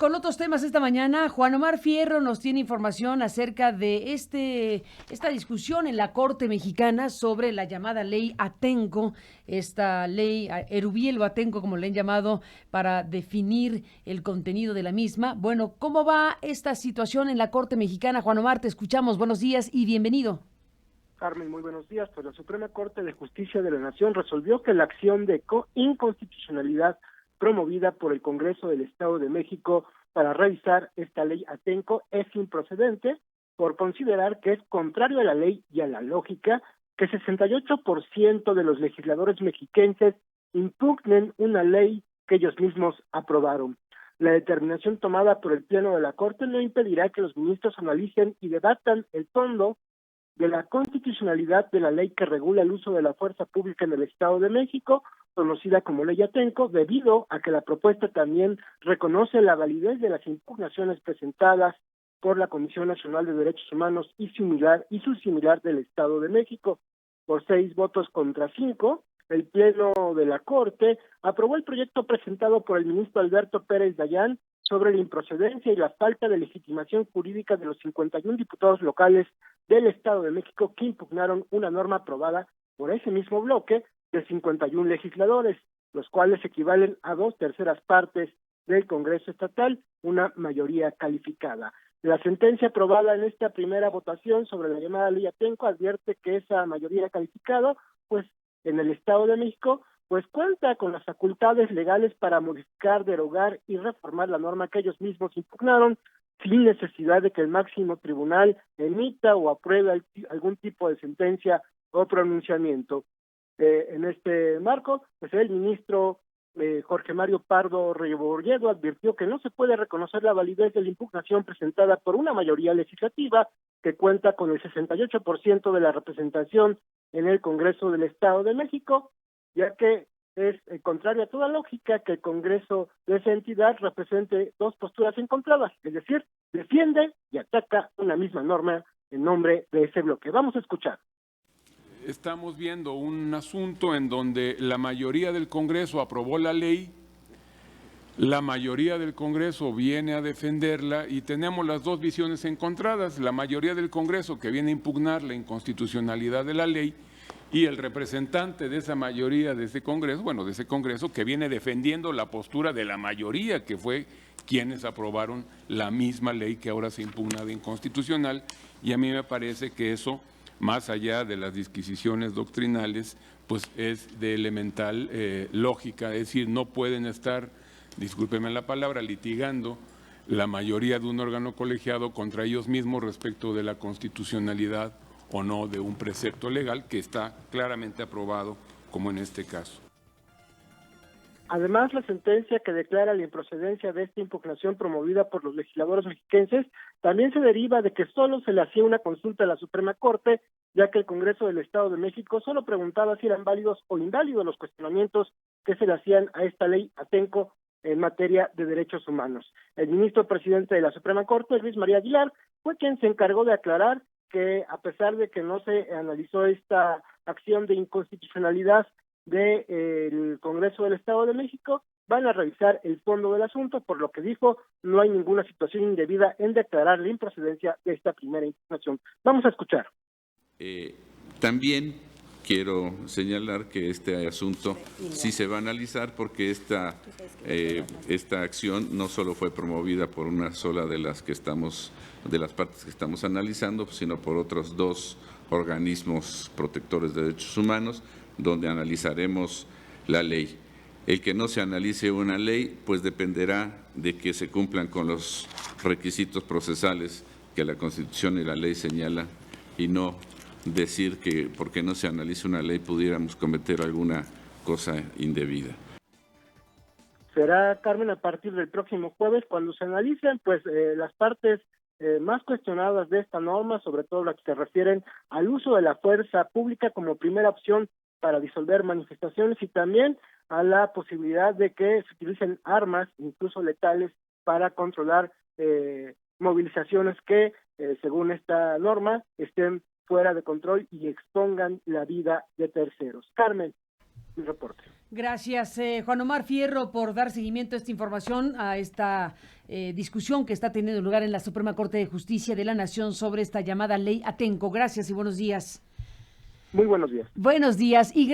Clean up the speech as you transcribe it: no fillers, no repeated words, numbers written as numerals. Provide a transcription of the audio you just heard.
con otros temas esta mañana. Juan Omar Fierro nos tiene información acerca de esta discusión en la Corte Mexicana sobre la llamada ley Atenco, esta ley Erubiel o Atenco, como le han llamado, para definir el contenido de la misma. Bueno, ¿cómo va esta situación en la Corte Mexicana? Juan Omar, te escuchamos. Buenos días y bienvenido. Carmen, muy buenos días. Pues la Suprema Corte de Justicia de la Nación resolvió que la acción de inconstitucionalidad promovida por el Congreso del Estado de México para revisar esta ley Atenco es improcedente por considerar que es contrario a la ley y a la lógica que 68% de los legisladores mexiquenses impugnen una ley que ellos mismos aprobaron. La determinación tomada por el Pleno de la Corte no impedirá que los ministros analicen y debatan el fondo de la constitucionalidad de la ley que regula el uso de la fuerza pública en el Estado de México, conocida como Ley Atenco, debido a que la propuesta también reconoce la validez de las impugnaciones presentadas por la Comisión Nacional de Derechos Humanos y su similar del Estado de México. Por 6 votos contra 5, el Pleno de la Corte aprobó el proyecto presentado por el ministro Alberto Pérez Dayán sobre la improcedencia y la falta de legitimación jurídica de los 51 diputados locales del Estado de México que impugnaron una norma aprobada por ese mismo bloque de 51 legisladores, los cuales equivalen a 2/3 partes del Congreso Estatal, una mayoría calificada. La sentencia aprobada en esta primera votación sobre la llamada Ley Atenco advierte que esa mayoría calificada, pues en el Estado de México, pues cuenta con las facultades legales para modificar, derogar y reformar la norma que ellos mismos impugnaron, sin necesidad de que el máximo tribunal emita o apruebe algún tipo de sentencia o pronunciamiento. En este marco, pues el ministro Jorge Mario Pardo Rebolledo advirtió que no se puede reconocer la validez de la impugnación presentada por una mayoría legislativa que cuenta con el 68% de la representación en el Congreso del Estado de México, ya que es contrario a toda lógica que el Congreso de esa entidad represente dos posturas encontradas, es decir, defiende y ataca una misma norma en nombre de ese bloque. Vamos a escuchar. Estamos viendo un asunto en donde la mayoría del Congreso aprobó la ley, la mayoría del Congreso viene a defenderla y tenemos las dos visiones encontradas, la mayoría del Congreso que viene a impugnar la inconstitucionalidad de la ley y el representante de esa mayoría de ese Congreso, de ese Congreso que viene defendiendo la postura de la mayoría que fue quienes aprobaron la misma ley que ahora se impugna de inconstitucional, y a mí me parece que eso, más allá de las disquisiciones doctrinales, pues es de elemental lógica, es decir, no pueden estar, discúlpeme la palabra, litigando la mayoría de un órgano colegiado contra ellos mismos respecto de la constitucionalidad o no de un precepto legal que está claramente aprobado, como en este caso. Además, la sentencia que declara la improcedencia de esta impugnación promovida por los legisladores mexiquenses también se deriva de que solo se le hacía una consulta a la Suprema Corte, ya que el Congreso del Estado de México solo preguntaba si eran válidos o inválidos los cuestionamientos que se le hacían a esta ley Atenco en materia de derechos humanos. El ministro presidente de la Suprema Corte, Luis María Aguilar, fue quien se encargó de aclarar que a pesar de que no se analizó esta acción de inconstitucionalidad del Congreso del Estado de México, van a revisar el fondo del asunto, por lo que dijo, no hay ninguna situación indebida en declarar la improcedencia de esta primera impugnación. Vamos a escuchar. También quiero señalar que este asunto sí se va a analizar porque esta acción no solo fue promovida por una sola de las partes que estamos analizando, sino por otros 2 organismos protectores de derechos humanos, donde analizaremos la ley. El que no se analice una ley, pues dependerá de que se cumplan con los requisitos procesales que la Constitución y la ley señalan, y no decir que porque no se analice una ley pudiéramos cometer alguna cosa indebida. Será, Carmen, a partir del próximo jueves cuando se analicen las partes más cuestionadas de esta norma, sobre todo las que se refieren al uso de la fuerza pública como primera opción para disolver manifestaciones y también a la posibilidad de que se utilicen armas, incluso letales, para controlar movilizaciones que, según esta norma, estén fuera de control y expongan la vida de terceros. Carmen. mi reporte. Gracias, Juan Omar Fierro, por dar seguimiento a esta información, a esta discusión que está teniendo lugar en la Suprema Corte de Justicia de la Nación sobre esta llamada ley Atenco. Gracias y buenos días. Muy buenos días. Buenos días.